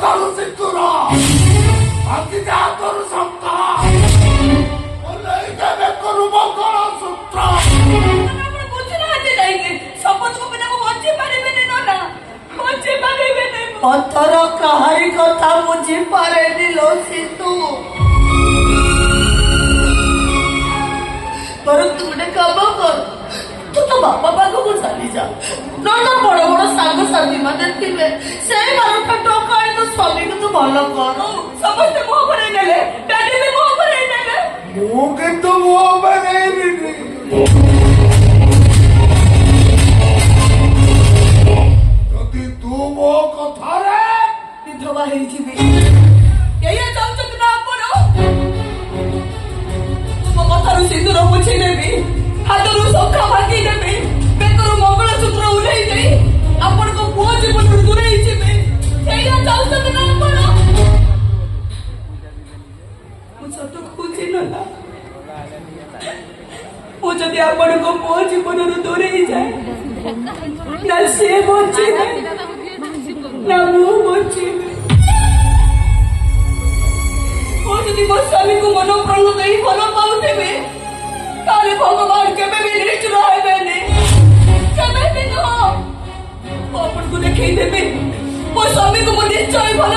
କଥାରୁ ସିନ୍ଦୁର ଆଜି ଯାହାତରୁ ଶବ୍ଦ ଓହ୍ଲେଇ ଦେବେ କରୁ ମଙ୍ଗଳ ସୂତ୍ର। ଆପଣ ବୁଝୁନାହାନ୍ତି କାହିଁକି? ଶପଥକୁ ବିନା ମୁଁ ବଞ୍ଚି ପାରିବିନି ନନା, ବଞ୍ଚି ପାରିବିନି। ପଥର କାହାରି କଥା ବୁଝି ପାରେନି ଲୋ ସିନ୍ଧୁ। ବରଂ ତୁ ଗୋଟେ କାମ କର, ତୁ ତ ବାପା ପାଖକୁ ଚାଲିଯା। ନନା ବଡ ବଡ ସାଙ୍ଗସାଥି ମାନେ ଥିବେ, ସେଇମାନଙ୍କ ଟଙ୍କା ଆଣି ତୋ ସ୍ୱାମୀକୁ ତୁ ଭଲ କର। ସମସ୍ତେ ମୁହଁ ଘୁରେଇ ନେଲେ, ଡାଡି ବି ମୁହଁ ଘୁରେଇ ନେଲେ। ମୁଁ କିନ୍ତୁ ମୁହଁ ବନେଇବିନି। ଯଦି ତୁ ମୋ କଥାରେ ବିଧବା ହେଇଯିବି, ଏଇଆ ଚାହୁଁଛନ୍ତି ନା ଆପଣ? ତୁମ କଥାରୁ ସିନ୍ଦୁର ପୋଛି ନେବି, ହାତରୁ ଶଙ୍ଖା ଭାଙ୍ଗି ଦେବି, ବେକରୁ ମଙ୍ଗଳସୂତ୍ର ଉଲେଇ ଦେଇ ଆପଣଙ୍କ ପୁଅ ଜୀବନରୁ ଦୂରେଇ ଯିବି, ଏଇଆ ଚାହୁଁଛନ୍ତି ନା ଆପଣ? ମୁଁ ସତ କହୁଛି ନନା, ମୁଁ ଯଦି ଆପଣଙ୍କ ପୁଅ ଜୀବନରୁ ଦୂରେଇ ଯାଏ, ନା ସିଏ ବଞ୍ଚିବେ ନା ମୁଁ ବଞ୍ଚିବି। ମୁଁ ଯଦି ମୋ ସ୍ୱାମୀକୁ ମନ ପ୍ରାଣ ଦେଇ ଭଲ ପାଉଥିବି, ତାହେଲେ ଭଗବାନ କେବେ ବି ନିଷ୍ଠୁର ହେବେନି, କେବେ ବି ନୁହଁ। ମୁଁ ଆପଣଙ୍କୁ ଦେଖେଇଦେବି ମୋ ସ୍ୱାମୀକୁ ମୁଁ ନିଶ୍ଚୟ ଭଲ